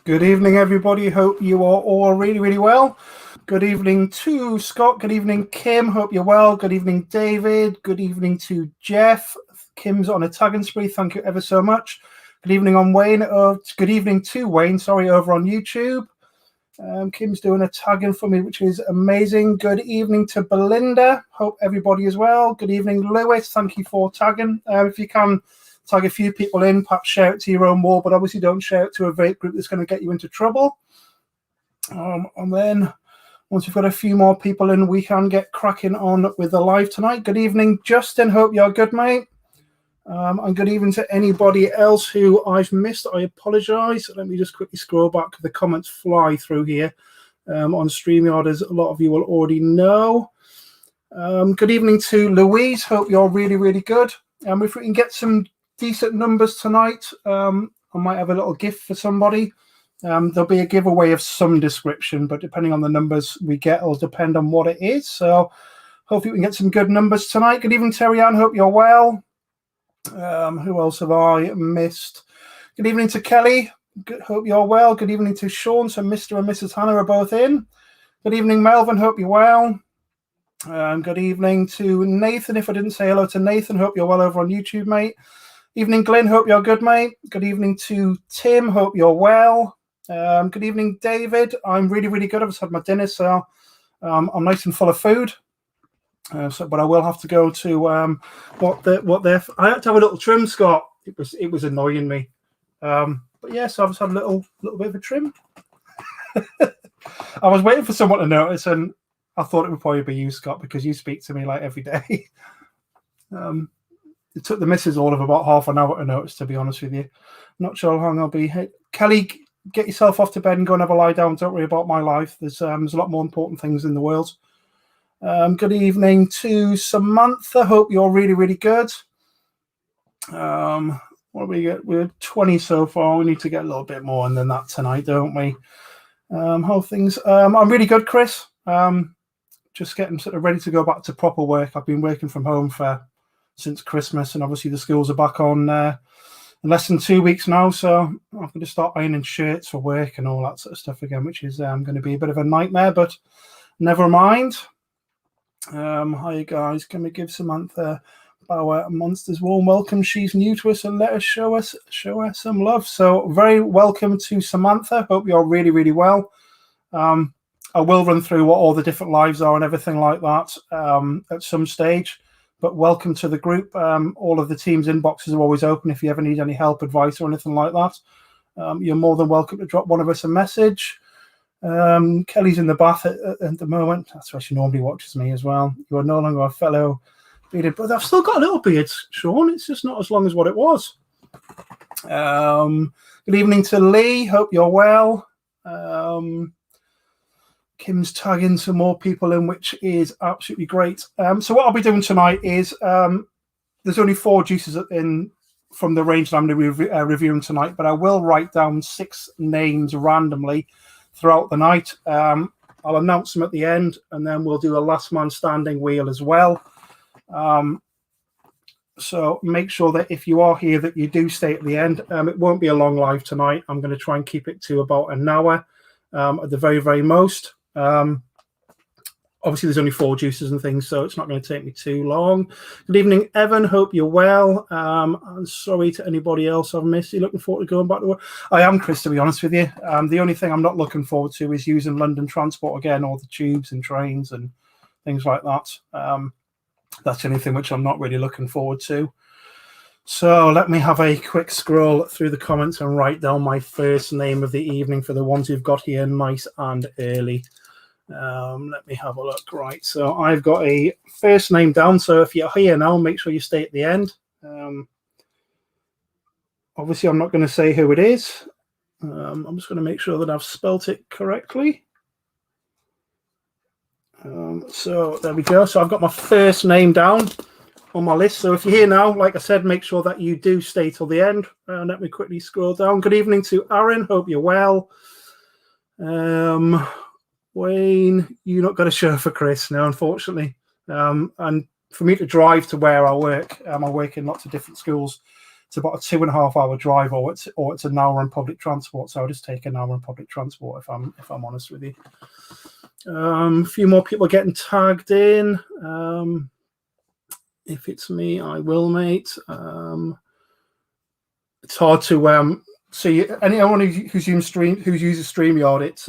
Good evening, everybody. Hope you are all really, really well. Good evening to Scott. Good evening, Kim. Hope you're well. Good evening, David. Good evening to Jeff. Kim's on a tagging spree. Thank you ever so much. Good evening on Wayne. Good evening to Wayne. Sorry, over on YouTube. Kim's doing a tagging for me, which is amazing. Good evening to Belinda. Hope everybody is well. Good evening, Lewis. Thank you for tagging. If you can tag a few people in, perhaps share it to your own wall, but obviously don't share it to a vape group that's going to get you into trouble. And then once we've got a few more people in, we can get cracking on with the live tonight. Good evening, Justin. Hope you're good, mate. And good evening to anybody else who I've missed. I apologise. Let me just quickly scroll back. The comments fly through here on StreamYard, as a lot of you will already know. Good evening to Louise. Hope you're really, really good. If we can get some decent numbers tonight, I might have a little gift for somebody. There'll be a giveaway of some description, but depending on the numbers we get, it'll depend on what it is. So hopefully we can get some good numbers tonight. Good evening, Terry Ann. Hope you're well. Who else have I missed? Good evening to Kelly. Hope you're well. Good evening to Sean. So Mr. and Mrs. Hannah are both in. Good evening, Melvin. Hope you're well. Good evening to Nathan. If I didn't say hello to Nathan, hope you're well over on YouTube, mate. Evening, Glenn. Hope you're good, mate. Good evening to Tim. Hope you're well. Good evening, David. I'm really, really good. I've just had my dinner, so I'm nice and full of food. But I will have to go to I had to have a little trim, Scott. It was annoying me. But yes, I've just had a little bit of a trim. I was waiting for someone to notice, and I thought it would probably be you, Scott, because you speak to me like every day. It took the missus all of about half an hour to notice, to be honest with you. Not sure how long I'll be. Hey, Kelly, get yourself off to bed and go and have a lie down. Don't worry about my life. There's a lot more important things in the world. Good evening to Samantha. Hope you're really, really good. What do we get? We're 20 so far. We need to get a little bit more than that tonight, don't we? How things? I'm really good, Chris. Just getting sort of ready to go back to proper work. I've been working from home since Christmas, and obviously the schools are back on in less than 2 weeks now, so I'm going to start ironing shirts for work and all that sort of stuff again, which is going to be a bit of a nightmare, but never mind. Hi guys, can we give Samantha Bauer Monster's warm welcome? She's new to us, and let us show her some love. So very welcome to Samantha. Hope you're really, really well. I will run through what all the different lives are and everything like that at some stage. But welcome to the group. All of the team's inboxes are always open if you ever need any help, advice, or anything like that. You're more than welcome to drop one of us a message. Kelly's in the bath at the moment. That's where she normally watches me as well. You are no longer a fellow bearded brother. I've still got a little beard, Sean. It's just not as long as what it was. Good evening to Lee. Hope you're well. Kim's tagging some more people in, which is absolutely great. So what I'll be doing tonight is there's only 4 juices in from the range that I'm going to be reviewing tonight, but I will write down 6 names randomly throughout the night. I'll announce them at the end, and then we'll do a last man standing wheel as well. So make sure that if you are here that you do stay at the end. It won't be a long live tonight. I'm going to try and keep it to about an hour at the very, very most. Obviously there's only 4 juices and things, so it's not going to take me too long. Good evening, Evan. Hope you're well. I'm sorry to anybody else I've missed. You looking forward to going back to work? I am, Chris, to be honest with you. The only thing I'm not looking forward to is using London transport again, all the tubes and trains and things like that. That's the only thing which I'm not really looking forward to. So let me have a quick scroll through the comments and write down my first name of the evening for the ones who've got here nice and early. Let me have a look. Right, so I've got a first name down, so if you're here now, make sure you stay at the end. Obviously I'm not going to say who it is. I'm just going to make sure that I've spelt it correctly. So there we go. So I've got my first name down on my list. So if you're here now, like I said, make sure that you do stay till the end. Let me quickly scroll down. Good evening to Aaron. Hope you're well. Wayne, you not got a show for Chris, no, unfortunately. And for me to drive to where I work in lots of different schools it's about a 2.5 hour drive, or it's an hour on public transport. So I'll just take an hour on public transport if I'm honest with you. A few more people getting tagged in. If it's me, I will, mate. It's hard to see anyone who's uses StreamYard. It's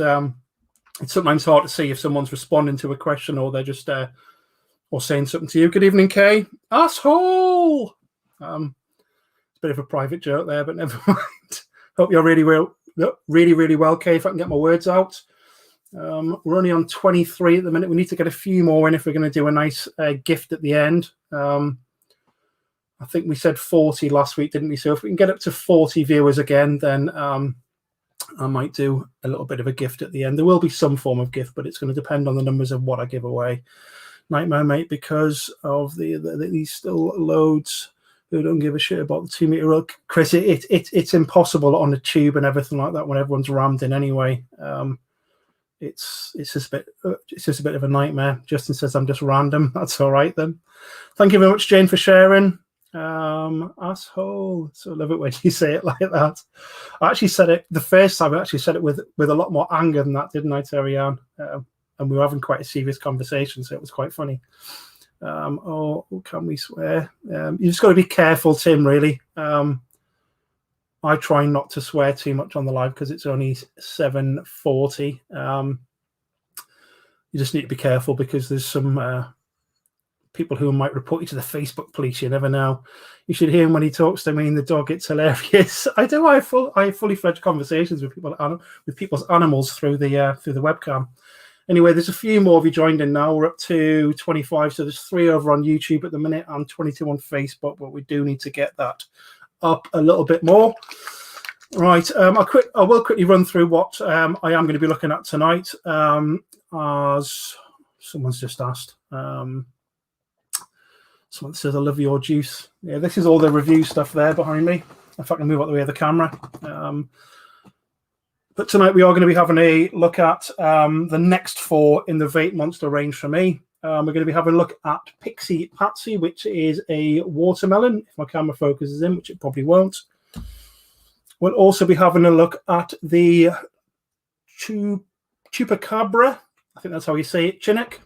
sometimes hard to see if someone's responding to a question or they're just or saying something to you. Good evening, Kay. Asshole. It's a bit of a private joke there, but never mind. Hope you're really well, Kay. If I can get my words out. We're only on 23 at the minute. We need to get a few more in if we're going to do a nice gift at the end. I think we said 40 last week, didn't we? So if we can get up to 40 viewers again, then I might do a little bit of a gift at the end. There will be some form of gift, but it's going to depend on the numbers of what I give away. Nightmare, mate, because of these still loads who don't give a shit about the 2 meter rug. Chris, it's impossible on the tube and everything like that when everyone's rammed in anyway. It's just a bit of a nightmare. Justin says I'm just random. That's all right then. Thank you very much, Jane, for sharing. Asshole. So I love it when you say it like that. I actually said it the first time. I actually said it with a lot more anger than that, didn't I, Terry Ann? And we were having quite a serious conversation, so it was quite funny. Oh, can we swear? You just got to be careful, Tim, really. I try not to swear too much on the live because it's only 7:40. You just need to be careful because there's some people who might report you to the Facebook police. You never know. You should hear him when he talks to me and the dog. It's hilarious. I do. I have fully fledged conversations with people's animals through the webcam. Anyway, there's a few more of you joined in now. We're up to 25. So there's 3 over on YouTube at the minute and 22 on Facebook. But we do need to get that up a little bit more. Right. I will quickly run through what I am going to be looking at tonight. As someone's just asked. Someone says, I love your juice. Yeah, this is all the review stuff there behind me. If I can move out the way of the camera. But tonight we are going to be having a look at the next 4 in the Vape Monster range for me. We're going to be having a look at Pixie Patsy, which is a watermelon. If my camera focuses in, which it probably won't. We'll also be having a look at the Chupacabra. I think that's how you say it, Chinook.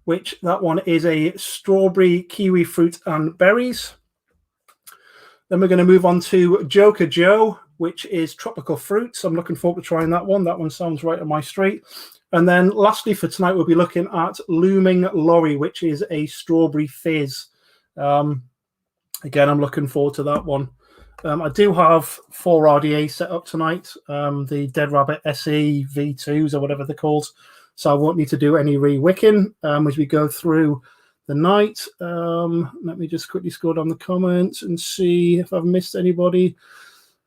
Which that one is a strawberry, kiwi fruit, and berries. Then we're going to move on to Joker Joe, which is tropical fruits. I'm looking forward to trying that one. That one sounds right on my street. And then lastly for tonight, we'll be looking at Looming Lorry, which is a strawberry fizz. Again, I'm looking forward to that one. I do have 4 RDA set up tonight, the Dead Rabbit SE V2s or whatever they're called. So I won't need to do any re-wicking as we go through the night. Let me just quickly scroll down the comments and see if I've missed anybody.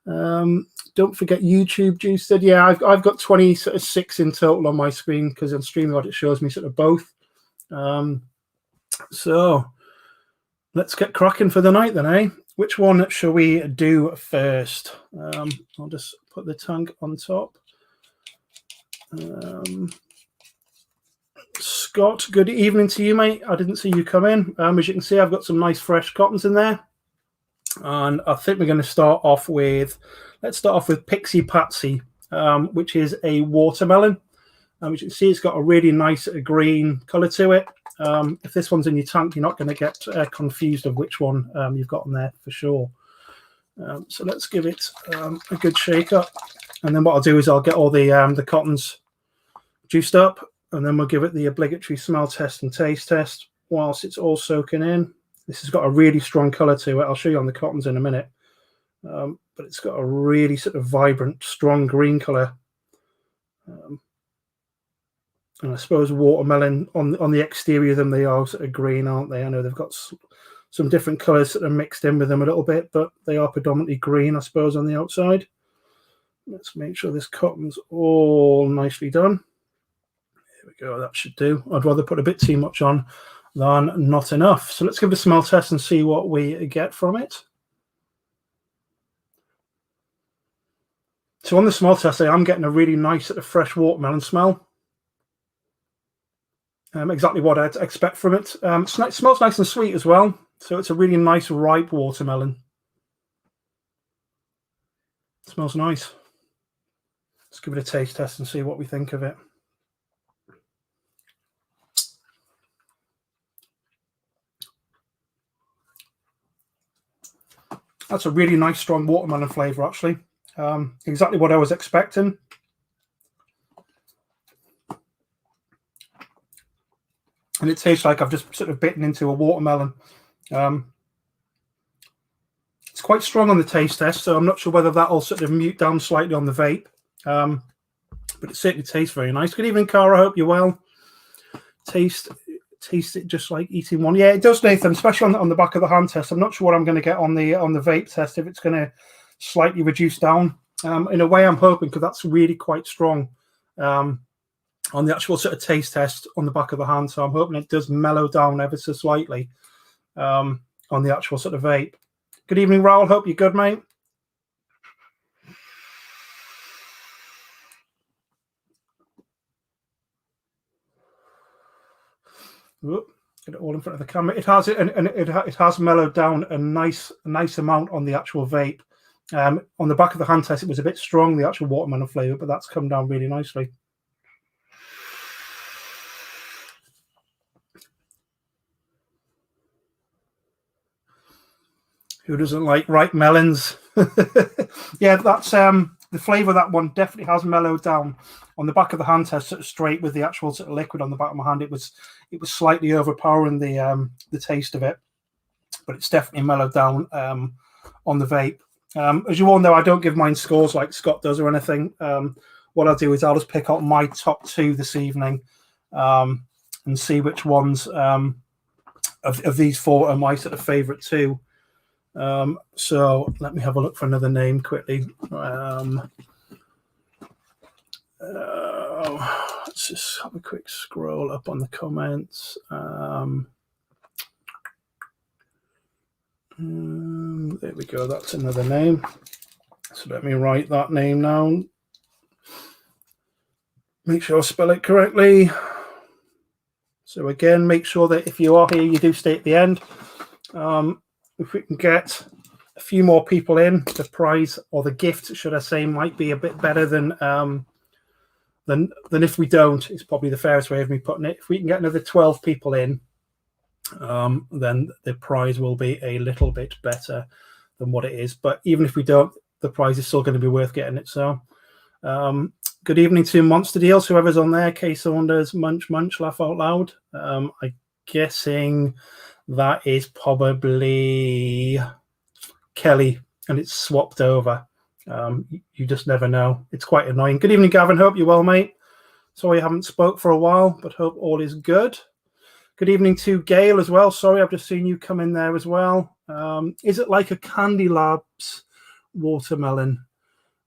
Don't forget YouTube juice. Yeah, I've got 26 in total on my screen because on StreamYard it shows me sort of both. So let's get cracking for the night then, eh? Which one shall we do first? I'll just put the tank on top. Scott, good evening to you, mate. I didn't see you come in. As you can see, I've got some nice fresh cottons in there. And I think we're going to start off with, let's start off with Pixie Patsy, which is a watermelon. As you can see, it's got a really nice green colour to it. If this one's in your tank, you're not going to get confused of which one you've got in there for sure. So let's give it a good shake up. And then what I'll do is I'll get all the cottons juiced up. And then we'll give it the obligatory smell test and taste test whilst it's all soaking in. This has got a really strong colour to it. I'll show you on the cottons in a minute. But it's got a really sort of vibrant, strong green colour. And I suppose watermelon, on the exterior of them, they are sort of green, aren't they? I know they've got some different colours that are mixed in with them a little bit, but they are predominantly green, I suppose, on the outside. Let's make sure this cotton's all nicely done. Go, that should do. I'd rather put a bit too much on than not enough. So let's give it a smell test and see what we get from it. So on the smell test, I'm getting a really nice sort of fresh watermelon smell. Exactly what I'd expect from it. It smells nice and sweet as well. So it's a really nice ripe watermelon. Smells nice. Let's give it a taste test and see what we think of it. That's a really nice, strong watermelon flavour, actually. Exactly what I was expecting. And it tastes like I've just sort of bitten into a watermelon. It's quite strong on the taste test, so I'm not sure whether that'll sort of mute down slightly on the vape. But it certainly tastes very nice. Good evening, Cara. I hope you're well. Taste it just like eating one. Yeah, it does, Nathan, especially on the back of the hand test. I'm not sure what I'm going to get on the vape test, if it's going to slightly reduce down. In a way, I'm hoping, because that's really quite strong on the actual sort of taste test on the back of the hand. So I'm hoping it does mellow down ever so slightly on the actual sort of vape. Good evening, Raoul. Hope you're good, mate. Whoop, get it all in front of the camera. It has it, and it has mellowed down a nice amount on the actual vape. On the back of the hand test, it was a bit strong, the actual watermelon flavour, but that's come down really nicely. Who doesn't like ripe melons? Yeah, that's the flavour of that one definitely has mellowed down. On the back of the hand test, sort of straight with the actual sort of liquid on the back of my hand, it was slightly overpowering the taste of it, but it's definitely mellowed down on the vape. As you all know, I don't give mine scores like Scott does or anything. What I'll do is I'll just pick out my top 2 this evening and see which ones of these 4 are my sort of favourite 2. So let me have a look for another name quickly. Let's just have a quick scroll up on the comments. There we go. That's another name. So let me write that name down. Make sure I spell it correctly. So again, make sure that if you are here, you do stay at the end. If we can get a few more people in, the prize, or the gift, should I say, might be a bit better than if we don't. It's probably the fairest way of me putting it. If we can get another 12 people in, then the prize will be a little bit better than what it is. But even if we don't, the prize is still going to be worth getting it. So good evening to Monster Deals, whoever's on there. K Saunders, Munch, Laugh Out Loud. I'm guessing that is probably Kelly, and it's swapped over. You just never know. It's quite annoying. Good evening, Gavin. Hope you're well, mate. Sorry I haven't spoke for a while, but hope all is good. Good evening to Gail as well. Sorry, I've just seen you come in there as well. Is it like a Candy Labs watermelon?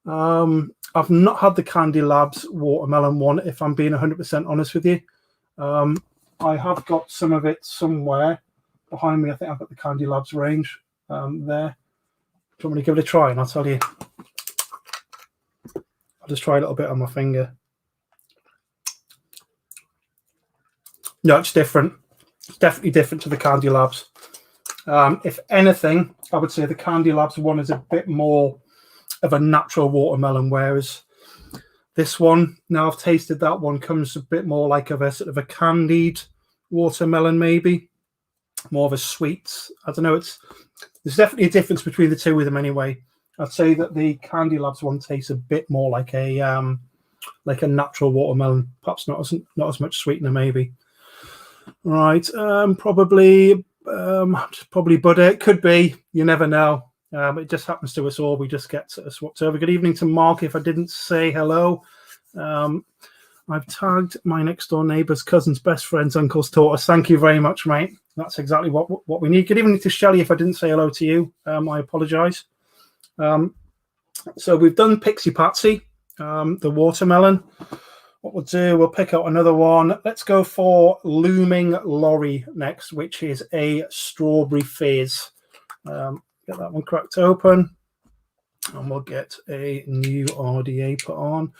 I've not had the Candy Labs watermelon one, if I'm being 100% honest with you. I have got some of it somewhere behind me. I think I've got the Candy Labs range there. Do you want me to give it a try? And I'll tell you. I'll just try a little bit on my finger. No, it's different. It's definitely different to the Candy Labs. If anything, I would say the Candy Labs one is a bit more of a natural watermelon, whereas this one, now I've tasted that one, comes a bit more like of a sort of a candied watermelon, maybe more of a sweet. I don't know. There's definitely a difference between the two of them anyway. I'd say that the Candy Labs one tastes a bit more like a natural watermelon, perhaps not as much sweetener, maybe. Right, probably Buddha. It could be. You never know. It just happens to us all. We just get swapped over. Good evening to Mark. If I didn't say hello, I've tagged my next door neighbour's cousin's best friend's uncle's tortoise. Thank you very much, mate. That's exactly what we need. Good evening to Shelley. If I didn't say hello to you, I apologise. So we've done Pixie Patsy, the watermelon. What we'll do, we'll pick out another one. Let's go for Looming Lorry next, which is a strawberry fizz. Get that one cracked open, and we'll get a new RDA put on,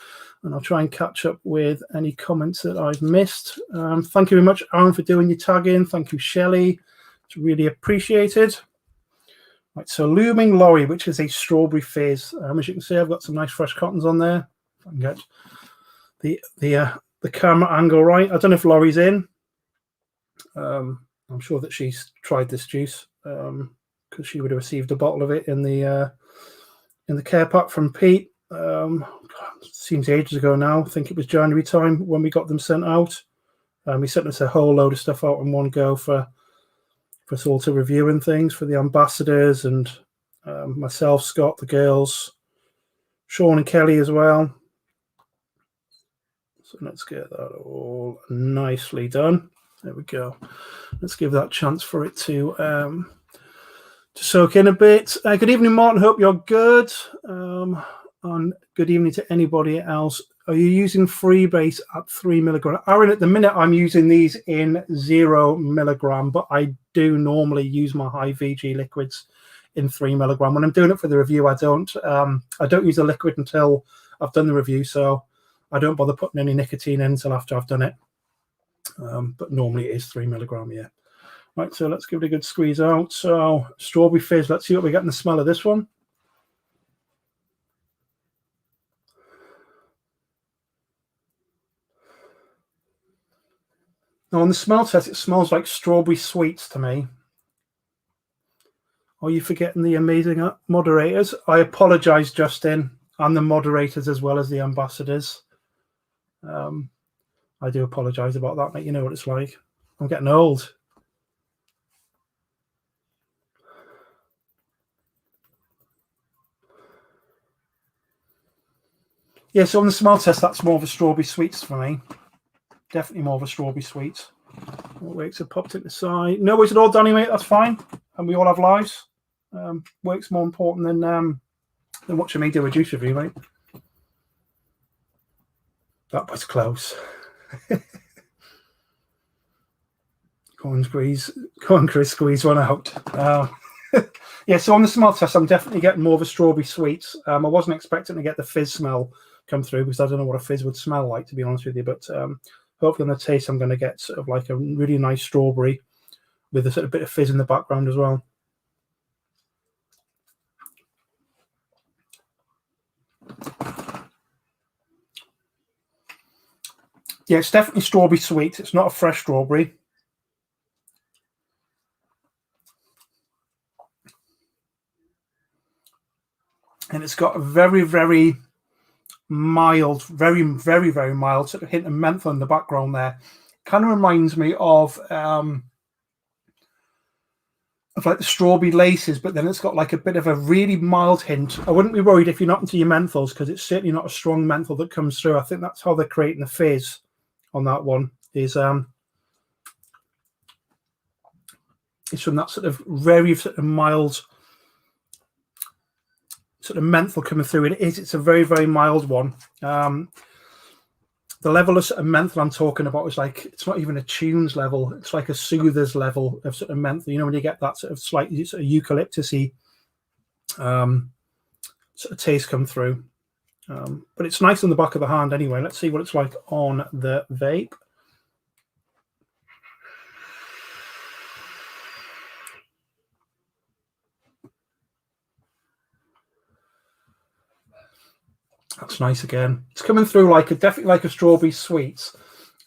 and I'll try and catch up with any comments that I've missed. Thank you very much, Aaron, for doing your tagging. Thank you, Shelley. It's really appreciated. Right, so Looming Lorry, which is a strawberry fizz. As you can see, I've got some nice fresh cottons on there. If I can get the camera angle right. I don't know if Laurie's in. I'm sure that she's tried this juice because she would have received a bottle of it in the care pack from Pete. Seems ages ago now. I think it was January time when we got them sent out. He sent us a whole load of stuff out in one go for us all to review and things for the ambassadors and myself, Scott, the girls, Sean and Kelly as well. So let's get that all nicely done. There we go. Let's give that a chance for it to soak in a bit. Good evening, Martin. Hope you're good. And good evening to anybody else. Are you using Freebase at 3 milligram? Aaron, at the minute, I'm using these in 0 milligram, but I do normally use my high VG liquids in 3 milligram. When I'm doing it for the review, I don't use the liquid until I've done the review, so I don't bother putting any nicotine in until after I've done it. But normally it is 3 milligram, yeah. Right, so let's give it a good squeeze out. So strawberry fizz, let's see what we get in the smell of this one. Now on the smell test, it smells like strawberry sweets to me. Are you forgetting the amazing moderators? I apologize, Justin, and the moderators as well as the ambassadors. I do apologize about that, mate. You know what it's like. I'm getting old. Yeah, so on the smell test, that's more of a strawberry sweets for me. Definitely more of a strawberry sweets. Wakes have popped it aside. No worries at all, Danny, mate. That's fine. And we all have lives. Work's more important than watching me do a juice review, mate. That was close. Go on, Chris, squeeze one out. Yeah, so on the smell test, I'm definitely getting more of a strawberry sweets. I wasn't expecting to get the fizz smell come through because I don't know what a fizz would smell like, to be honest with you. But hopefully on the taste, I'm going to get sort of like a really nice strawberry with a sort of bit of fizz in the background as well. Yeah, it's definitely strawberry sweet. It's not a fresh strawberry. And it's got a very, very mild, very, very, very mild sort of hint of menthol in the background there. Kind of reminds me of like the strawberry laces, but then it's got like a bit of a really mild hint. I wouldn't be worried if you're not into your menthols because it's certainly not a strong menthol that comes through. I think that's how they're creating the fizz on that one. Is it's from that sort of very sort of mild sort of menthol coming through. It's a very, very mild one. The level of sort of menthol I'm talking about is like, it's not even a tunes level. It's like a soother's level of sort of menthol. You know, when you get that sort of slightly sort of eucalyptus-y sort of taste come through. But it's nice on the back of the hand anyway. Let's see what it's like on the vape. That's nice again. It's coming through like definitely like a strawberry sweets,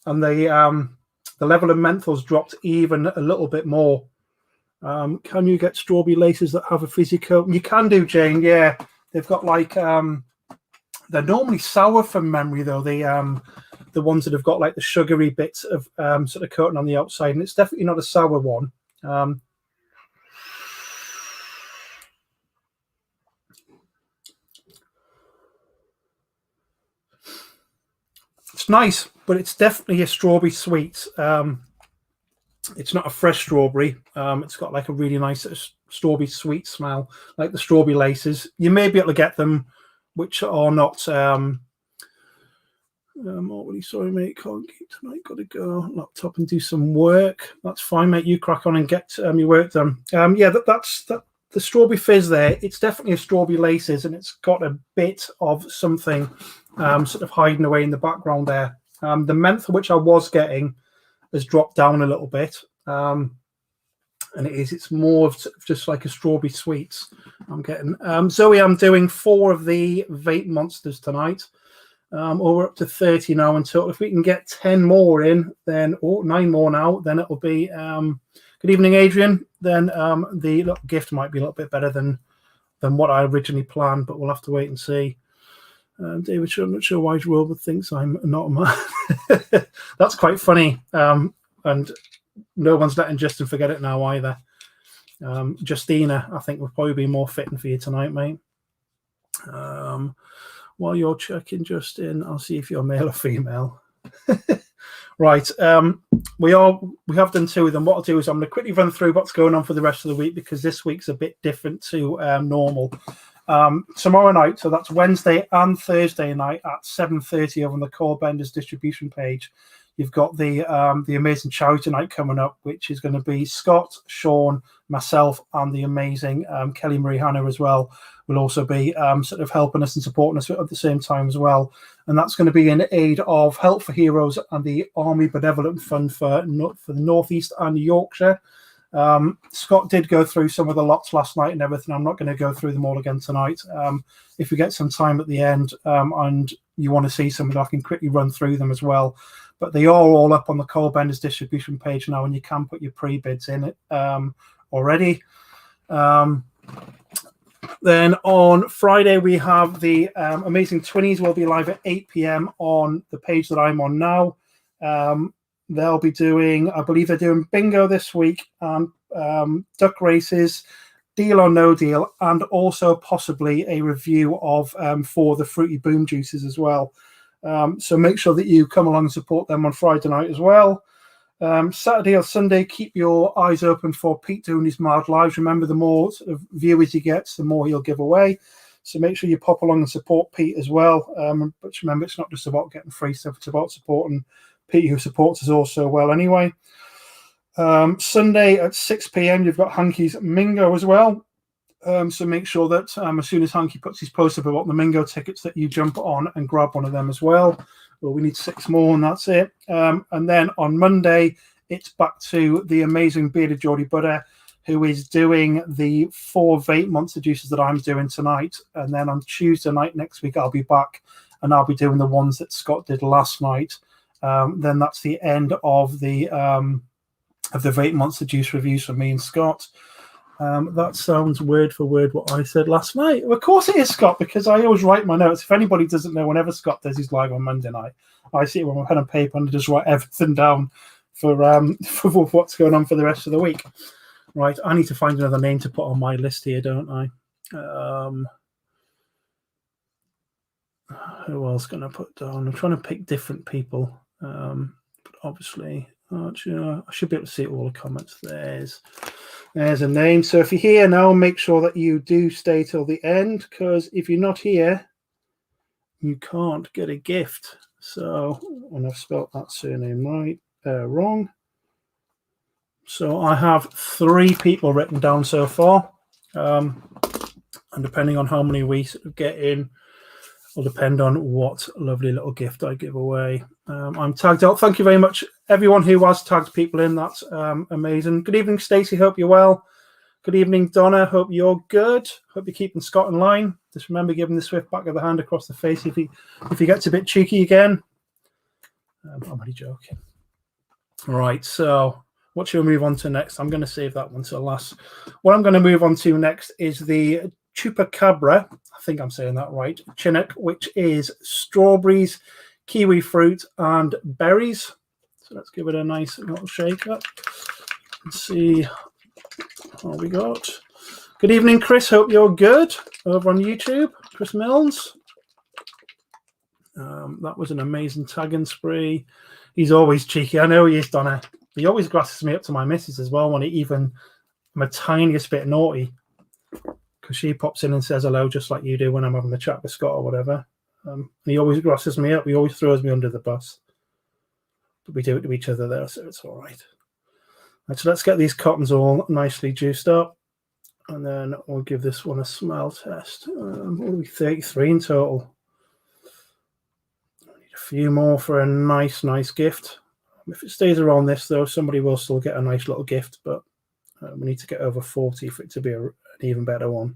and the level of menthol's dropped even a little bit more. Can you get strawberry laces that have a fizzy coat? You can do, Jane. Yeah, they've got like they're normally sour from memory though. The ones that have got like the sugary bits of sort of coating on the outside, and it's definitely not a sour one. It's nice, but it's definitely a strawberry sweet. It's not a fresh strawberry. It's got like a really nice strawberry sweet smell, like the strawberry laces. You may be able to get them, which are not. Oh, really sorry, mate. Can't keep tonight. Got to go laptop and do some work. That's fine, mate. You crack on and get your work done. Yeah, that's the strawberry fizz there. It's definitely a strawberry laces, and it's got a bit of something sort of hiding away in the background there. The menthol, which I was getting, has dropped down a little bit. and it's more of just like a strawberry sweets I'm getting. Zoe, I'm doing 4 of the Vape Monsters tonight. We're up to 30 now in total. If we can get 10 more in, then 9 more now, then it'll be good evening, Adrian. Then the little gift might be a little bit better than what I originally planned, but we'll have to wait and see. David, I'm not sure why Robert thinks I'm not a man. That's quite funny. And no one's letting Justin forget it now either. Justina, I think, will probably be more fitting for you tonight, mate. While you're checking, Justin, I'll see if you're male or female. Right. We have done 2 of them. What I'll do is I'm going to quickly run through what's going on for the rest of the week, because this week's a bit different to normal. Tomorrow night, so that's Wednesday and Thursday night at 7:30 over on the Core Benders distribution page. You've got the amazing charity night coming up, which is going to be Scott, Sean, myself, and the amazing Kelly Marie Hanna as well. Will also be sort of helping us and supporting us at the same time as well. And that's going to be in aid of Help for Heroes and the Army Benevolent Fund for the Northeast and Yorkshire. Scott did go through some of the lots last night and everything. I'm not going to go through them all again tonight. If we get some time at the end and you want to see some of them, I can quickly run through them as well. But they are all up on the Core Benders distribution page now, and you can put your pre-bids in it already. Then on Friday, we have the Amazing 20s will be live at 8 p.m. on the page that I'm on now. They'll be doing, I believe they're doing bingo this week, and duck races, deal or no deal, and also possibly a review of for the Fruity Boom juices as well. So make sure that you come along and support them on Friday night as well. Saturday or Sunday, keep your eyes open for Pete doing his mild lives. Remember, the more sort of viewers he gets, the more he'll give away. So make sure you pop along and support Pete as well. But remember, it's not just about getting free stuff; it's about supporting Pete, who supports us all so well anyway. Sunday at 6 p.m, you've got Hanky's Mingo as well. So make sure that as soon as Hanky puts his post up about the Mingo tickets, that you jump on and grab one of them as well. Well, we need 6 more, and that's it. And then on Monday, it's back to the amazing bearded Geordie Butter, who is doing the 4 Vape Monster juices that I'm doing tonight. And then on Tuesday night next week, I'll be back, and I'll be doing the ones that Scott did last night. Then that's the end of the Vape Monster juice reviews from me and Scott. That sounds word for word what I said last night. Of course it is, Scott, because I always write my notes. If anybody doesn't know, whenever Scott does his live on Monday night, I sit with my pen and paper and just write everything down for what's going on for the rest of the week. Right, I need to find another name to put on my list here, don't I? Who else can I put down? I'm trying to pick different people. But obviously, I should be able to see all the comments. There's a name. So if you're here now, make sure that you do stay till the end, because if you're not here, you can't get a gift. So, and I've spelled that surname wrong. So I have 3 people written down so far. And depending on how many we sort of get in, will depend on what lovely little gift I give away. I'm tagged out. Thank you very much, everyone who has tagged people in. That's amazing. Good evening, Stacey. Hope you're well. Good evening, Donna. Hope you're good. Hope you're keeping Scott in line. Just remember giving the swift back of the hand across the face if he gets a bit cheeky again. I'm only joking. All right, so what shall we move on to next? I'm going to save that one till last. What I'm going to move on to next is the Chupacabra, I think I'm saying that right, Chinook, which is strawberries, kiwi fruit, and berries. So let's give it a nice little shake up and see what we got. Good evening, Chris. Hope you're good over on YouTube. Chris Milnes. That was an amazing tagging spree. He's always cheeky. I know he is, Donna. He always grasses me up to my missus as well when I'm a tiniest bit naughty. Because she pops in and says hello just like you do when I'm having the chat with Scott or whatever. He always grosses me up. He always throws me under the bus. But we do it to each other there, so it's all right. Right, so let's get these cottons all nicely juiced up. And then we'll give this one a smell test. What are we, 33 in total? I need a few more for a nice gift. If it stays around this, though, somebody will still get a nice little gift. But We need to get over 40 for it to be an even better one.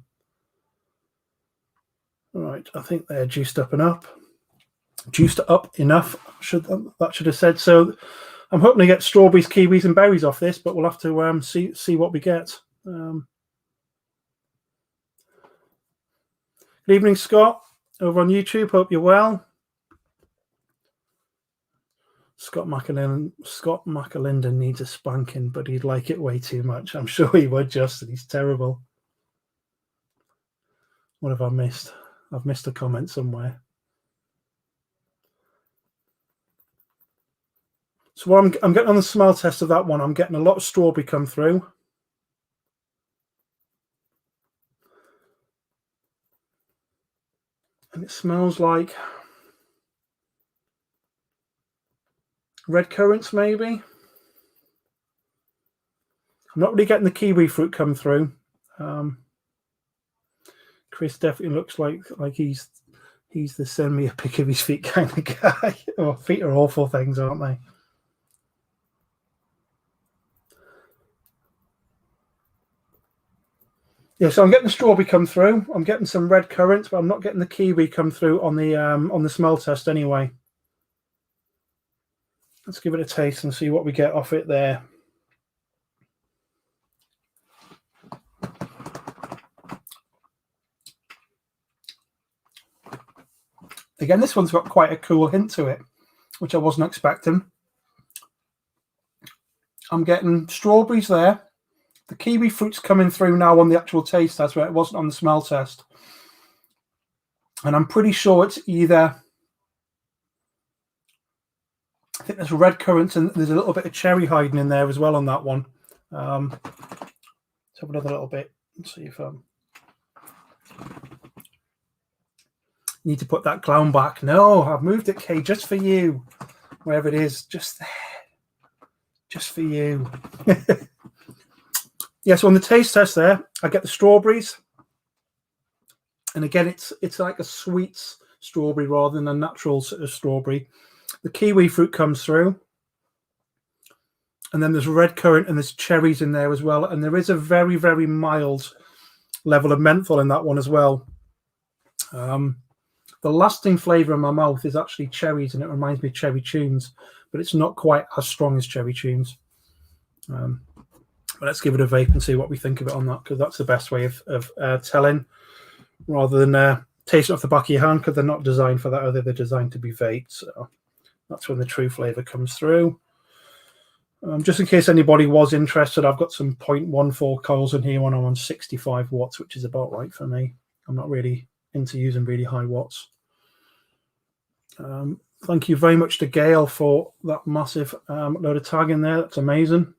All right, I think they're juiced up enough. That should have said. So I'm hoping to get strawberries, kiwis, and berries off this, but we'll have to see what we get. Good evening, Scott, over on YouTube. Hope you're well. Scott McAlinden needs a spanking, but he'd like it way too much. I'm sure he would, Justin. He's terrible. What have I missed? I've missed a comment somewhere. So what I'm getting on the smell test of that one, I'm getting a lot of strawberry come through. And it smells like red currants, maybe. I'm not really getting the kiwi fruit come through. Chris definitely looks like he's the send me a pic of his feet kind of guy. Oh, feet are awful things, aren't they? Yeah, so I'm getting the strawberry come through. I'm getting some red currants, but I'm not getting the kiwi come through on the smell test anyway. Let's give it a taste and see what we get off it there. Again, this one's got quite a cool hint to it, which I wasn't expecting. I'm getting strawberries there. The kiwi fruit's coming through now on the actual taste test, where it wasn't on the smell test. And I'm pretty sure it's either, I think there's red currants and there's a little bit of cherry hiding in there as well on that one. Let's have another little bit and see if need to put that clown back. No, I've moved it, Kay, just for you. Wherever it is, just there. Just for you. Yeah, so on the taste test there, I get the strawberries. And again, it's like a sweet strawberry rather than a natural sort of strawberry. The kiwi fruit comes through. And then there's red currant and there's cherries in there as well. And there is a very, very mild level of menthol in that one as well. The lasting flavour in my mouth is actually cherries, and it reminds me of cherry tunes, but it's not quite as strong as cherry tunes. But let's give it a vape and see what we think of it on that, because that's the best way of telling, rather than tasting off the back of your hand, because they're not designed for that, either they're designed to be vaped. So that's when the true flavour comes through. Just in case anybody was interested, I've got some 0.14 coils in here when I'm on 65 watts, which is about right for me. I'm not really into using really high watts. Thank you very much to Gail for that massive load of tag in there. That's amazing.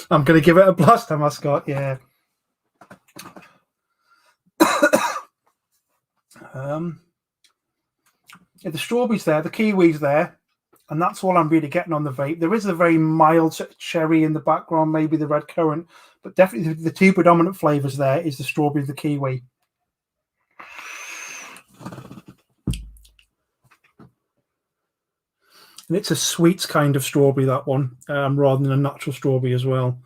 I'm going to give it a blast, am I, Scott? Yeah. Yeah, the strawberries there, the kiwis there, and that's all I'm really getting on the vape. There is a very mild cherry in the background, maybe the red currant, but definitely the two predominant flavours there is the strawberry and the kiwi. And it's a sweet kind of strawberry, that one, rather than a natural strawberry as well.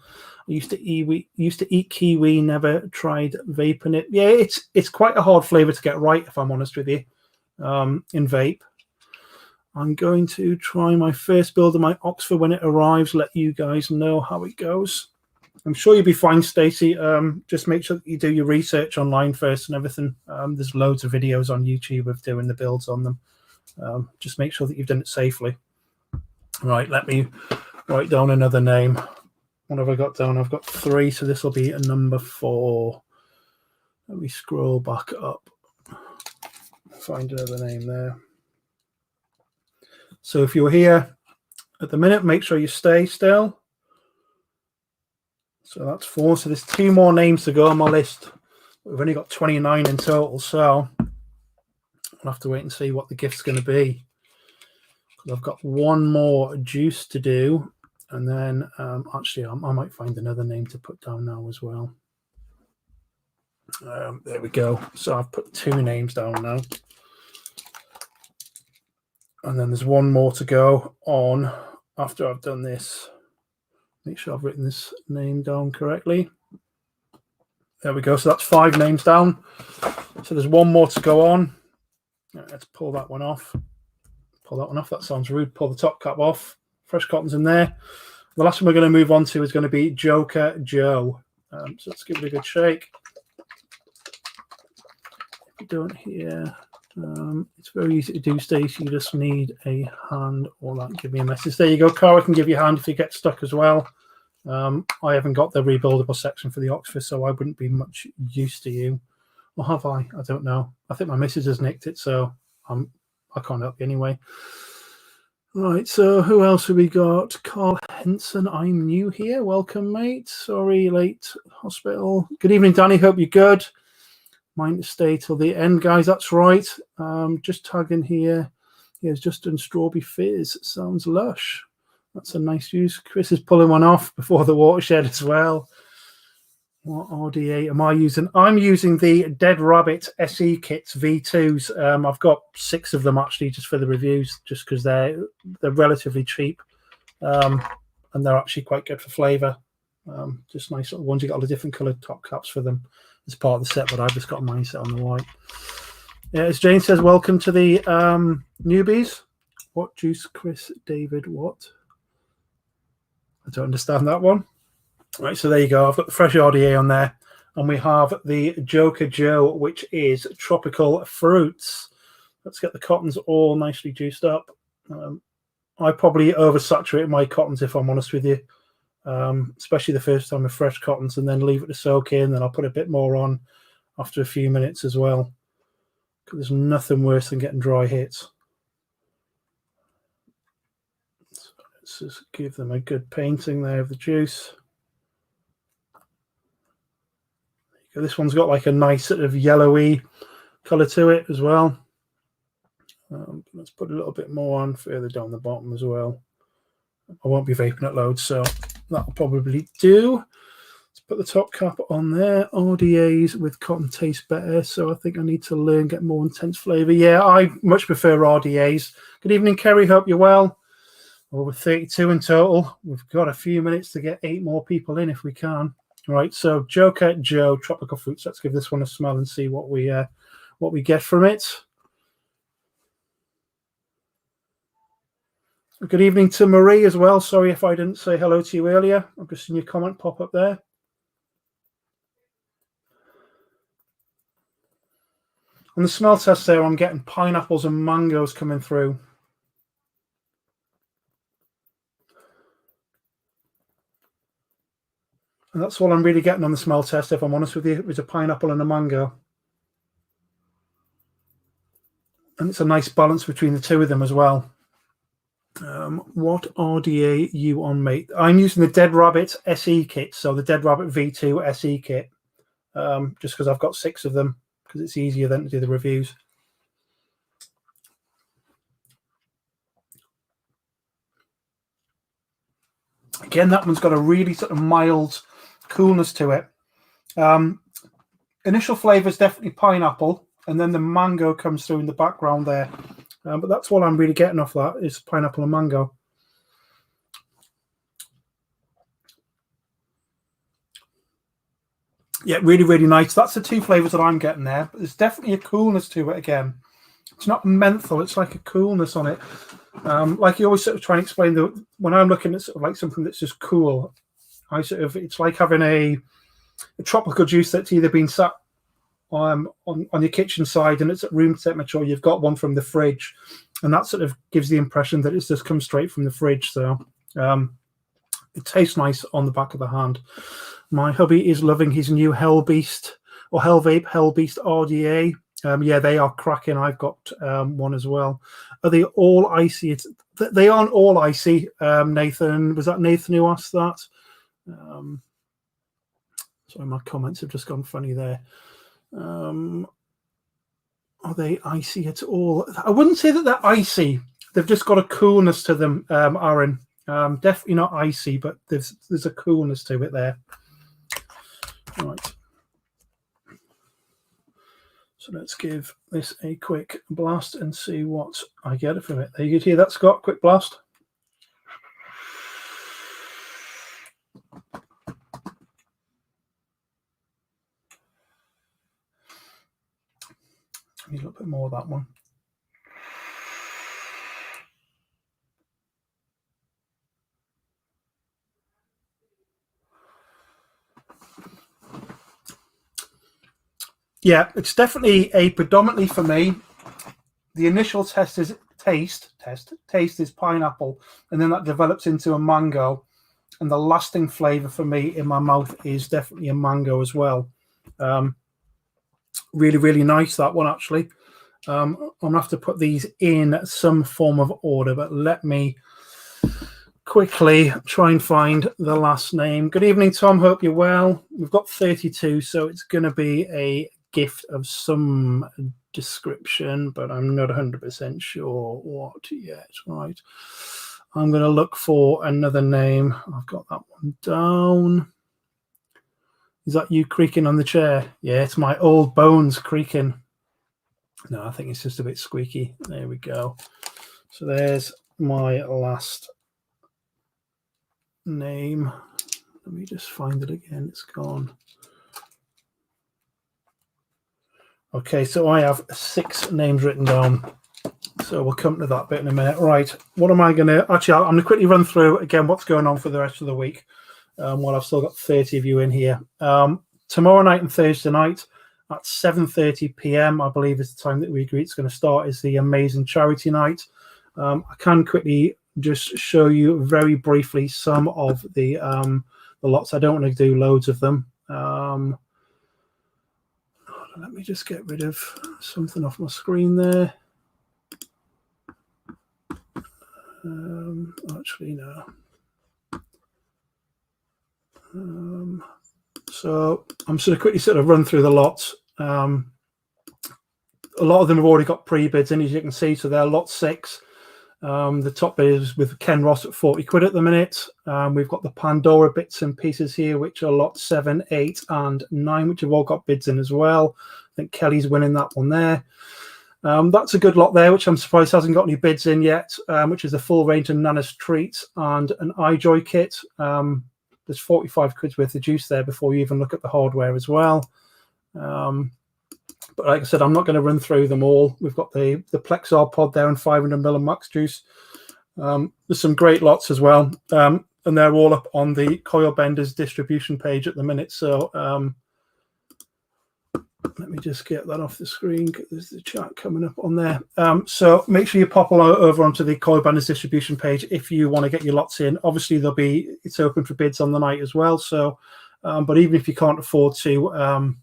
I used to eat kiwi, never tried vaping it. Yeah, it's quite a hard flavour to get right, if I'm honest with you, in vape. I'm going to try my first build of my Oxford when it arrives, let you guys know how it goes. I'm sure you'll be fine, Stacey. Just make sure that you do your research online first and everything. There's loads of videos on YouTube of doing the builds on them. Just make sure that you've done it safely. Right, let me write down another name. What have I got down? I've got 3, so this will be a number 4. Let me scroll back up. Find another name there. So if you're here at the minute, make sure you stay still. So that's 4. So there's 2 more names to go on my list. We've only got 29 in total, so I'll have to wait and see what the gift's going to be. I've got 1 more juice to do, And then actually, I might find another name to put down now as well. There we go. So I've put 2 names down now. And then there's one more to go on after I've done this. Make sure I've written this name down correctly. There we go. So that's 5 names down. So there's one more to go on. Let's pull that one off. Pull that one off. That sounds rude. Pull the top cap off. Fresh cotton's in there. The last one we're going to move on to is going to be Joker Joe. So let's give it a good shake. If you don't hear, it's very easy to do, Stacey. You just need a hand or that. Give me a message. There you go. Cara can give you a hand if you get stuck as well. I haven't got the rebuildable section for the Oxford, so I wouldn't be much use to you. Or have I? I don't know. I think my missus has nicked it, so I can't help you anyway. Right, so who else have we got? Carl Henson, I'm new here. Welcome, mate. Sorry, late hospital. Good evening, Danny. Hope you're good. Mind to stay till the end, guys. That's right. Just tagging here. Here's Justin Strawberry Fizz. Sounds lush. That's a nice use. Chris is pulling one off before the watershed as well. What Rda am I using? I'm using the Dead Rabbit SE kits V2s. I've got 6 of them actually just for the reviews, just because they're relatively cheap, and they're actually quite good for flavour. Just nice little ones. You got all the different coloured top caps for them as part of the set, but I've just got mine set on the white. Yeah, as Jane says, welcome to the newbies. What juice, Chris, David? What? I don't understand that one. Right, so there you go. I've got the fresh RDA on there, and we have the Joker Joe, which is tropical fruits. Let's get the cottons all nicely juiced up. I probably oversaturate my cottons, if I'm honest with you, especially the first time with fresh cottons, and then leave it to soak in. Then I'll put a bit more on after a few minutes as well. There's nothing worse than getting dry hits. So let's just give them a good painting there of the juice. This one's got like a nice sort of yellowy colour to it as well. Let's put a little bit more on further down the bottom as well. I won't be vaping it loads, so that'll probably do. Let's put the top cap on there. RDAs with cotton taste better, so I think I need to learn, get more intense flavour. Yeah, I much prefer RDAs. Good evening, Kerry. Hope you're well. Over 32 in total. We've got a few minutes to get 8 more people in if we can. Right, so Joker Joe, tropical fruits. Let's give this one a smell and see what we get from it. Good evening to Marie as well. Sorry if I didn't say hello to you earlier. I've just seen your comment pop up there. On the smell test there, I'm getting pineapples and mangoes coming through. And that's all I'm really getting on the smell test, if I'm honest with you. It was a pineapple and a mango. And it's a nice balance between the two of them as well. What RDA you on, mate? I'm using the Dead Rabbit SE kit, so the Dead Rabbit V2 SE kit, just because I've got 6 of them, because it's easier than to do the reviews. Again, that one's got a really sort of mild coolness to it. Initial flavour is definitely pineapple, and then the mango comes through in the background there. But that's what I'm really getting off that is pineapple and mango. Yeah, really, really nice. That's the 2 flavours that I'm getting there. But there's definitely a coolness to it again. It's not menthol, it's like a coolness on it. Like you always sort of try and explain, when I'm looking at sort of like something that's just cool, it's like having a tropical juice that's either been sat on your kitchen side and it's at room temperature, or you've got one from the fridge, and that sort of gives the impression that it's just come straight from the fridge. So it tastes nice on the back of the hand. My hubby is loving his new Hell Beast or Hell Vape Hell Beast RDA. Yeah, they are cracking. I've got one as well. Are they all icy? They aren't all icy. Nathan, was that Nathan who asked that? Sorry, my comments have just gone funny there. Are they icy at all? I wouldn't say that they're icy. They've just got a coolness to them, Aaron. Definitely not icy, but there's a coolness to it there. Right. So let's give this a quick blast and see what I get from it. There you hear that, Scott? Quick blast. Need a little bit more of that one. Yeah, it's definitely a predominantly for me. The initial taste is pineapple, and then that develops into a mango, and the lasting flavor for me in my mouth is definitely a mango as well. Really, really nice, that one, actually. I'm gonna have to put these in some form of order, but let me quickly try and find the last name. Good evening, Tom. Hope you're well. We've got 32, so it's going to be a gift of some description, but I'm not 100% sure what yet. Right. I'm going to look for another name. I've got that one down. Is that you creaking on the chair? Yeah, it's my old bones creaking. No, I think it's just a bit squeaky. There we go. So there's my last name. Let me just find it again. It's gone. Okay, so I have 6 names written down. So we'll come to that bit in a minute. Right, what am I going to... Actually, I'm going to quickly run through, again, what's going on for the rest of the week while I've still got 30 of you in here. Tomorrow night and Thursday night at 7:30 p.m, I believe is the time that we agree it's going to start, is the amazing charity night. I can quickly just show you very briefly some of the lots. I don't want to do loads of them. Let me just get rid of something off my screen there. Actually, no. So I'm just going to quickly sort of run through the lots. A lot of them have already got pre-bids in, as you can see, so they're lot 6. The top bid is with Ken Ross at 40 quid at the minute. We've got the Pandora bits and pieces here, which are lot 7, 8, and 9, which have all got bids in as well. I think Kelly's winning that one there. That's a good lot there, which I'm surprised hasn't got any bids in yet, which is a full range of Nana's Treats and an iJoy kit. There's 45 quid's worth of juice there before you even look at the hardware as well. But like I said, I'm not going to run through them all. We've got the Plexar pod there and 500ml max juice. There's some great lots as well. And they're all up on the Coil Benders distribution page at the minute. So let me just get that off the screen. There's the chat coming up on there. So make sure you pop over onto the Coil Benders distribution page if you want to get your lots in. Obviously, it's open for bids on the night as well. So, but even if you can't afford to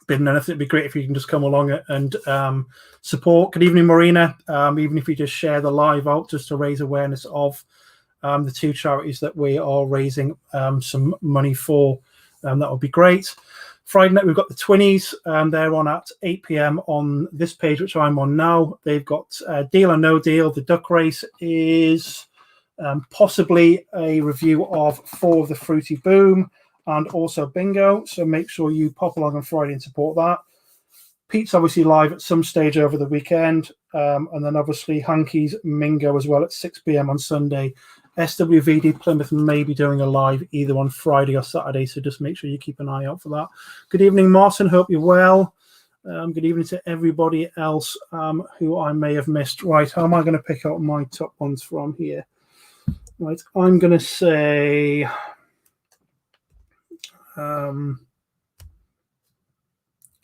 bid on anything, it'd be great if you can just come along and support. Good evening, Marina. Even if you just share the live out just to raise awareness of the 2 charities that we are raising some money for, that would be great. Friday night, we've got the Twinnies. They're on at 8 p.m. on this page, which I'm on now. They've got Deal or No Deal. The duck race is possibly a review of 4 of the Fruity Boom and also Bingo. So make sure you pop along on Friday and support that. Pete's obviously live at some stage over the weekend. And then obviously Hanky's Mingo as well at 6 p.m. on Sunday. SWVD Plymouth may be doing a live either on Friday or Saturday, so just make sure you keep an eye out for that. Good evening, Martin. Hope you're well. Good evening to everybody else who I may have missed. Right, how am I going to pick out my top ones from here? Right, I'm going to say... I'm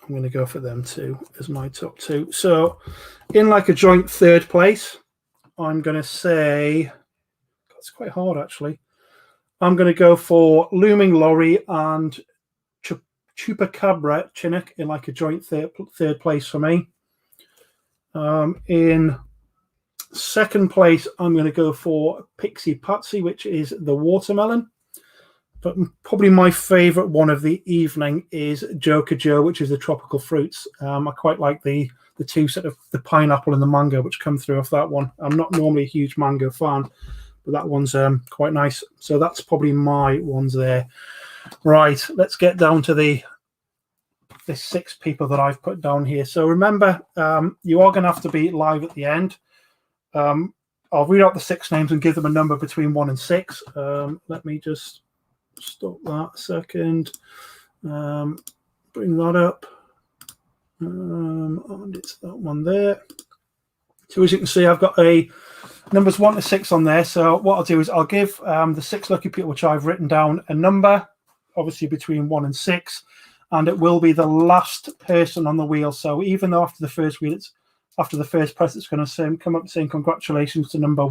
going to go for them too as my top 2. So in like a joint 3rd place, I'm going to say... It's quite hard, actually. I'm going to go for Looming Lorry and Chupacabra Chinook in like a joint third place for me. In 2nd place, I'm going to go for Pixie Patsy, which is the watermelon. But probably my favourite one of the evening is Joker Joe, which is the tropical fruits. I quite like the 2 sort of the pineapple and the mango which come through off that one. I'm not normally a huge mango fan, but that one's quite nice. So that's probably my ones there. Right, let's get down to the 6 people that I've put down here. So remember, you are going to have to be live at the end. I'll read out the 6 names and give them a number between 1 and 6. Let me just stop that a second. Bring that up. And it's that one there. So as you can see, I've got a numbers 1 to 6 on there. So what I'll do is I'll give the 6 lucky people which I've written down a number, obviously between 1 and 6, and it will be the last person on the wheel. So even though after the first wheel, after the first press, it's going to come up saying congratulations to number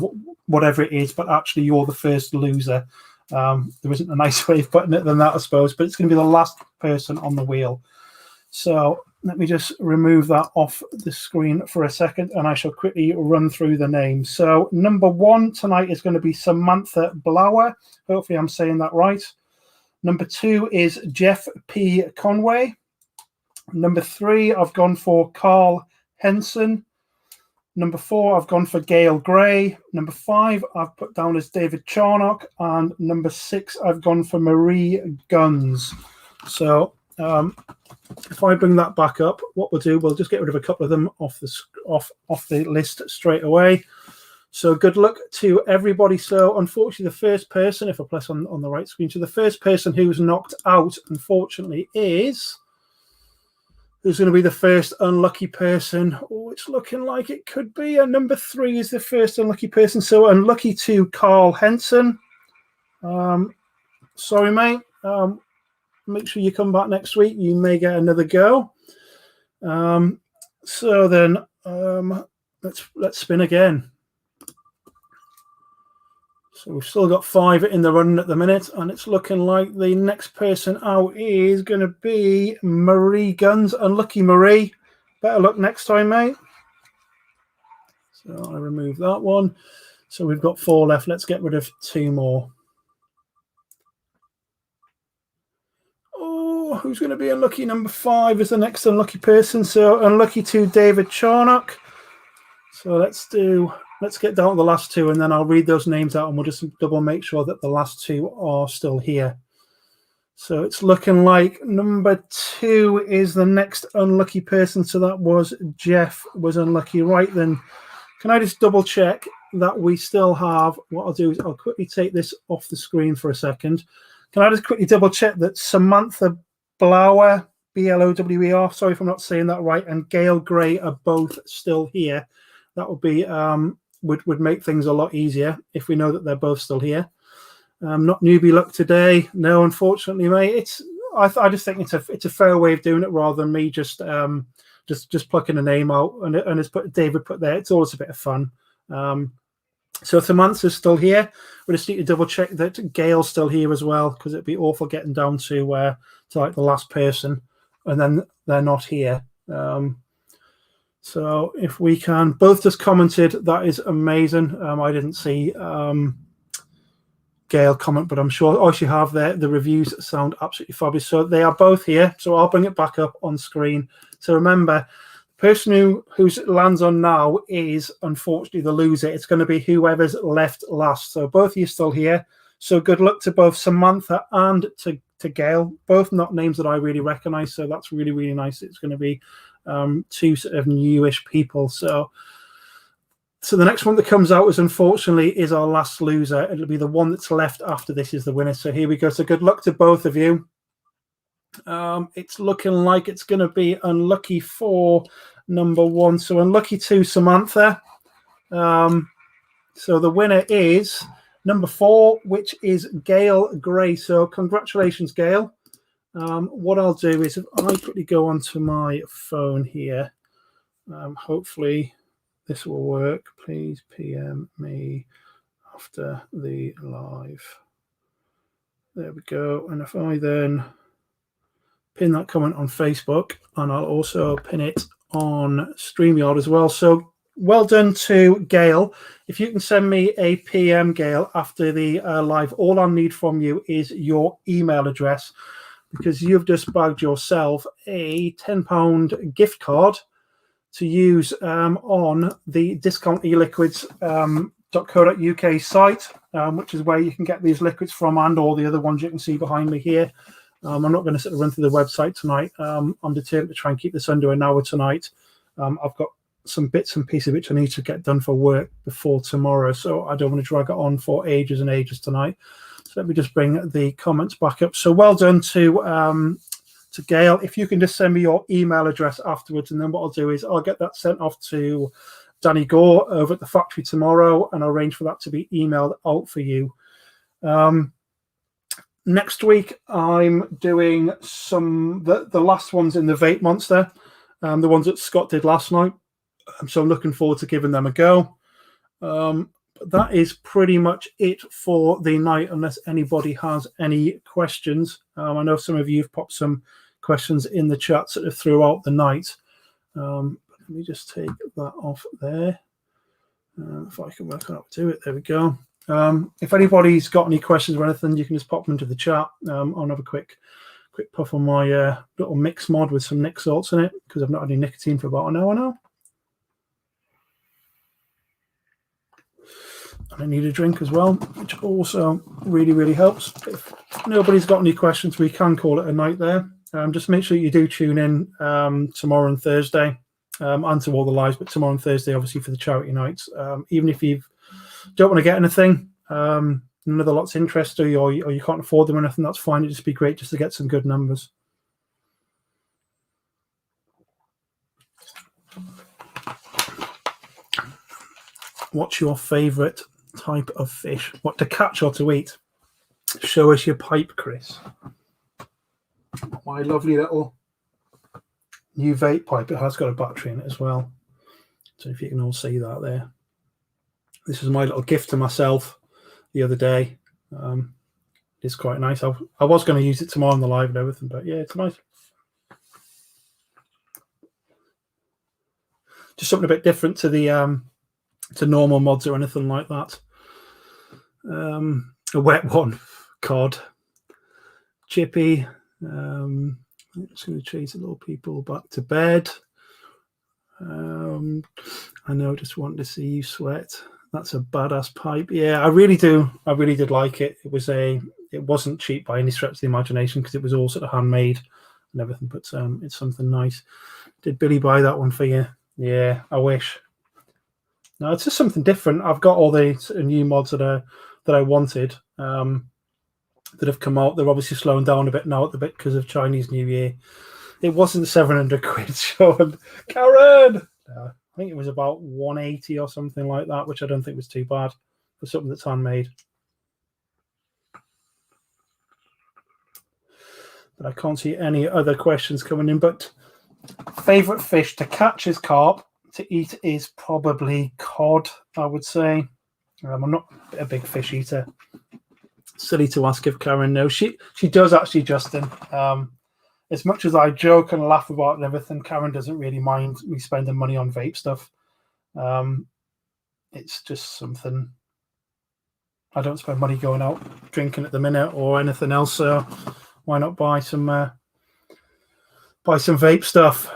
whatever it is, but actually you're the first loser. There isn't a nice way of putting it than that, I suppose, but it's going to be the last person on the wheel. So let me just remove that off the screen for a second, and I shall quickly run through the names. So number 1 tonight is going to be Samantha Blower. Hopefully I'm saying that right. Number 2 is Jeff P. Conway. Number 3, I've gone for Carl Henson. Number 4, I've gone for Gail Gray. Number 5, I've put down as David Charnock. And number 6, I've gone for Marie Guns. So if I bring that back up, what we'll do, we'll just get rid of a couple of them off the list straight away. So good luck to everybody. So unfortunately, the first person, if I press on the right screen, so the first person who's knocked out, unfortunately, is... Who's going to be the first unlucky person? Oh, it's looking like it could be. Number 3 is the first unlucky person. So unlucky to Carl Henson. Sorry, mate. Make sure you come back next week. You may get another go. So then let's spin again. So we've still got 5 in the run at the minute, and it's looking like the next person out is going to be Marie Guns. Unlucky Marie. Better luck next time, mate. So I remove that one. So we've got 4 left. Let's get rid of 2 more. Oh, who's going to be unlucky? Number 5 is the next unlucky person. So unlucky to David Charnock. So let's get down to the last 2, and then I'll read those names out, and we'll just double make sure that the last 2 are still here. So it's looking like number 2 is the next unlucky person. So that was Jeff was unlucky. Right then, can I just double check that we still have, what I'll do is I'll quickly take this off the screen for a second. Can I just quickly double check that Samantha Blower, B-L-O-W-E-R, sorry if I'm not saying that right, and Gail Gray are both still here. That would be would make things a lot easier if we know that they're both still here. Not newbie luck today. No, unfortunately, mate. I just think it's a fair way of doing it rather than me just plucking a name out and as David put there. It's always a bit of fun. So Samantha's still here. We just need to double check that Gail's still here as well, because it'd be awful getting down to like the last person and then they're not here. So if we can, both just commented, that is amazing. I didn't see Gail comment, but I'm sure, oh, she have there. The reviews sound absolutely fabulous. So they are both here. So I'll bring it back up on screen. So remember, the person who lands on now is unfortunately the loser. It's going to be whoever's left last. So both of you still here. So good luck to both Samantha and to Gail. Both not names that I really recognize. So that's really, really nice. It's going to be 2 sort of newish people. So the next one that comes out is unfortunately is our last loser. It'll be the one that's left after this is the winner. So here we go. So good luck to both of you. It's looking like it's going to be unlucky for number 1. So unlucky to Samantha. So the winner is number 4, which is Gail Gray. So congratulations, Gail. What I'll do is if I quickly go onto my phone here, hopefully this will work. Please PM me after the live. There we go. And if I then pin that comment on Facebook, and I'll also pin it on StreamYard as well. So well done to Gail. If you can send me a PM, Gail, after the live, all I need from you is your email address, because you've just bagged yourself a £10 gift card to use on the discount eliquids.co.uk site. which is where you can get these liquids from, and all the other ones you can see behind me here. I'm not going to sit and run through the website tonight. I'm determined to try and keep this under an hour tonight. I've got some bits and pieces which I need to get done for work before tomorrow, so I don't want to drag it on for ages and ages tonight. So let me just bring the comments back up. So well done to Gail. If you can just send me your email address afterwards, and then what I'll do is I'll get that sent off to Danny Gore over at the factory tomorrow and arrange for that to be emailed out for you. Next week, I'm doing the last ones in the Vape Monster, the ones that Scott did last night. So I'm looking forward to giving them a go. But that is pretty much it for the night, unless anybody has any questions. I know some of you have popped some questions in the chat sort of throughout the night. Let me just take that off there. If I can work out how to do it, there we go. If anybody's got any questions or anything, you can just pop them into the chat. I'll have a quick puff on my little mix mod with some Nic salts in it, because I've not had any nicotine for about an hour now. And I need a drink as well, which also really, really helps. If nobody's got any questions, we can call it a night there. Just make sure you do tune in tomorrow and Thursday, and to all the lives, but tomorrow and Thursday, obviously, for the charity nights. Even if you don't want to get anything, none of the lots interest you, or you can't afford them or anything, that's fine. It'd just be great just to get some good numbers. What's your favourite type of fish? What, to catch or to eat? Show us your pipe, Chris. My lovely little new vape pipe. It has got a battery in it as well. So if you can all see that there. This is my little gift to myself the other day. It's quite nice. I was going to use it tomorrow on the live and everything, but yeah, it's nice. Just something a bit different to the to normal mods or anything like that. A wet one, cod, chippy. I'm just going to chase the little people back to bed. I know, just want to see you sweat. That's a badass pipe. Yeah, I really do. I really did like it. It wasn't cheap by any stretch of the imagination, because it was all sort of handmade and everything. But it's something nice. Did Billy buy that one for you? Yeah, I wish. No, it's just something different. I've got all the sort of new mods that I wanted that have come out. They're obviously slowing down a bit now at the bit because of Chinese New Year. It wasn't 700 quid, Sean. Karen! I think it was about 180 or something like that, which I don't think was too bad for something that's handmade. But I can't see any other questions coming in. But favourite fish to catch is carp. To eat is probably cod, I would say. I'm not a big fish eater. Silly to ask if Karen knows. She does actually, Justin. As much as I joke and laugh about it and everything, Karen doesn't really mind me spending money on vape stuff. It's just something. I don't spend money going out drinking at the minute or anything else, so why not buy some vape stuff?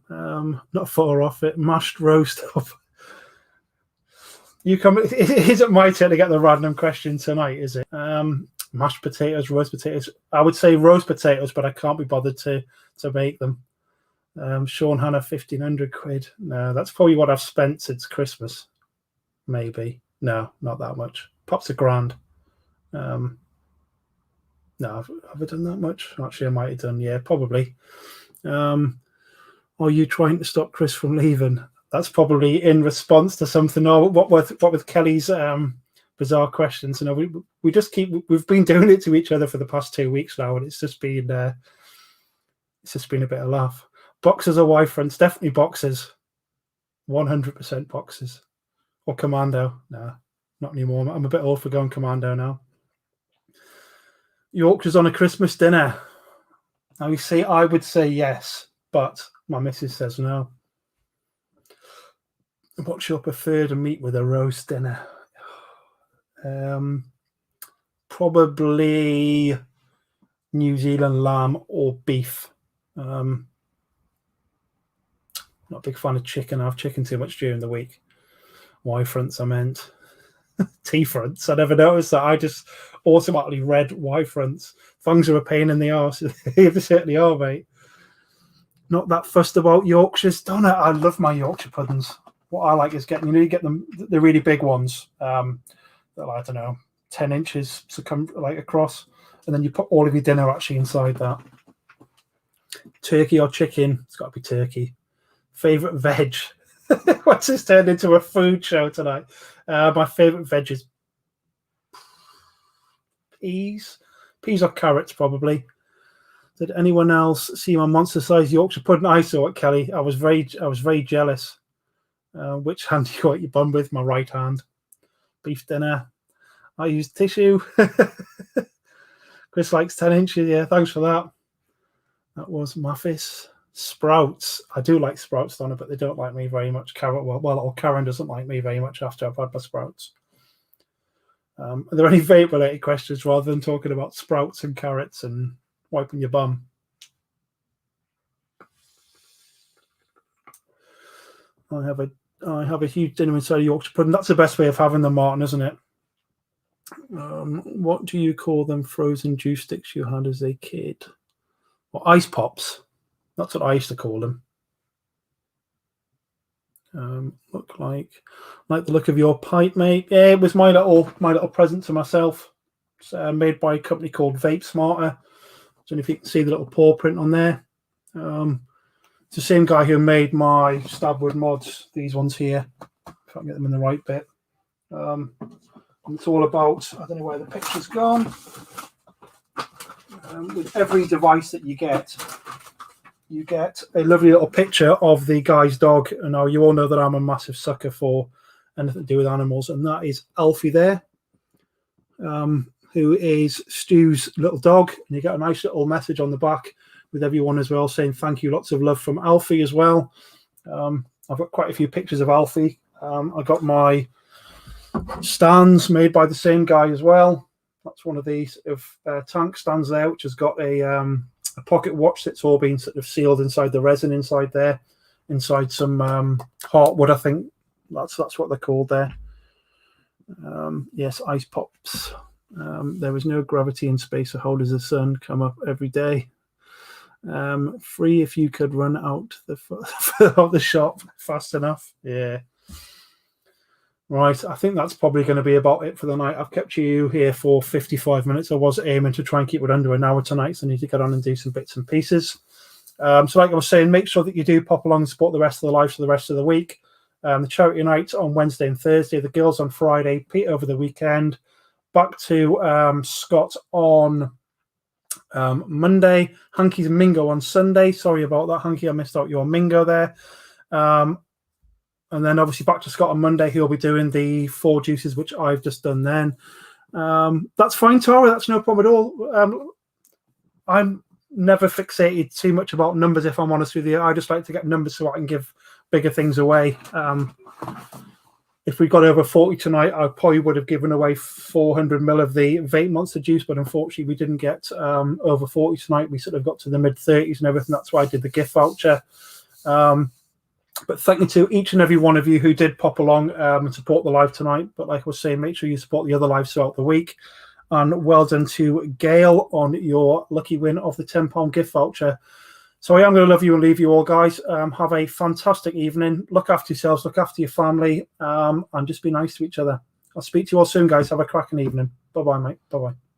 Not far off it. Mashed roast up. You come. It isn't my turn to get the random question tonight, is it? Mashed potatoes, roast potatoes. I would say roast potatoes, but I can't be bothered to make them. Sean Hannah, 1,500 quid. No, that's probably what I've spent since Christmas. Maybe. No, not that much. Pops $1,000. No, have I done that much? Actually, I might have done. Yeah, probably. Are you trying to stop Chris from leaving? That's probably in response to something. Or what with Kelly's bizarre questions. You know, we've been doing it to each other for the past 2 weeks now, and it's just been a bit of laugh. Boxers or Y fronts? Definitely boxers. 100% boxers. Or commando? No, not anymore. I'm a bit old for going commando now. Yorkshire's on a Christmas dinner. Now you see, I would say yes, but my missus says no. What's your preferred meat with a roast dinner? Probably New Zealand lamb or beef. Not a big fan of chicken. I have chicken too much during the week. Y fronts, I meant. T fronts. I never noticed that. I just automatically read Y fronts. Thongs are a pain in the arse. They certainly are, mate. Not that fussed about Yorkshires. Don't I? I love my Yorkshire puddings. What I like is getting, you get them, the really big ones. They're like, I don't know, 10 inches like across, and then you put all of your dinner actually inside that. Turkey or chicken? It's got to be turkey. Favorite veg? What's this turned into a food show tonight? My favorite veg is peas or carrots, probably. Did anyone else see my monster-sized Yorkshire pudding? I saw it, Kelly. I was very jealous. Which hand do you got your bum with? My right hand. Beef dinner. I used tissue. Chris likes 10 inches. Yeah, thanks for that. That was Mathis. Sprouts. I do like sprouts, Donna, but they don't like me very much. Karen doesn't like me very much after I've had my sprouts. Are there any vape-related questions rather than talking about sprouts and carrots and wiping your bum? I have a huge dinner inside a Yorkshire pudding. That's the best way of having them, Martin, isn't it? What do you call them frozen juice sticks you had as a kid? Well, ice pops. That's what I used to call them. Look like the look of your pipe, mate. Yeah, it was my little present to myself. It's made by a company called Vape Smarter. I don't know if you can see the little paw print on there. It's the same guy who made my Stabwood mods. These ones here. If I can get them in the right bit. It's all about, I don't know where the picture's gone. With every device that you get a lovely little picture of the guy's dog. And now you all know that I'm a massive sucker for anything to do with animals, and that is Alfie there, who is Stu's little dog. And you get a nice little message on the back with everyone as well, saying thank you, lots of love from Alfie as well. I've got quite a few pictures of Alfie. I got my stands made by the same guy as well. That's one of these tank stands there, which has got a pocket watch that's all been sort of sealed inside the resin inside there, inside some heartwood, I think. That's what they're called there. Yes, ice pops. There is no gravity in space, so how does the sun come up every day? Free if you could run out of the shop fast enough. Yeah. Right, I think that's probably going to be about it for the night. I've kept you here for 55 minutes. I was aiming to try and keep it under an hour tonight, so I need to get on and do some bits and pieces. So like I was saying, make sure that you do pop along and support the rest of the lives for the rest of the week. The charity night on Wednesday and Thursday, the girls on Friday, Pete over the weekend. Back to Scott on Monday. Hunky's Mingo on Sunday. Sorry about that, Hunky. I missed out your Mingo there. And then obviously back to Scott on Monday. He'll be doing the 4 juices, which I've just done then. That's fine, Tara. That's no problem at all. I'm never fixated too much about numbers, if I'm honest with you. I just like to get numbers so I can give bigger things away. If we got over 40 tonight, I probably would have given away 400 ml of the Vape Monster juice, but unfortunately we didn't get over 40 tonight. We sort of got to the mid-30s and everything. That's why I did the gift voucher. But thank you to each and every one of you who did pop along and support the live tonight. But like I was saying, make sure you support the other lives throughout the week. And well done to Gail on your lucky win of the £10 gift voucher. So I am going to love you and leave you all, guys. Have a fantastic evening. Look after yourselves. Look after your family. And just be nice to each other. I'll speak to you all soon, guys. Have a cracking evening. Bye-bye, mate. Bye-bye.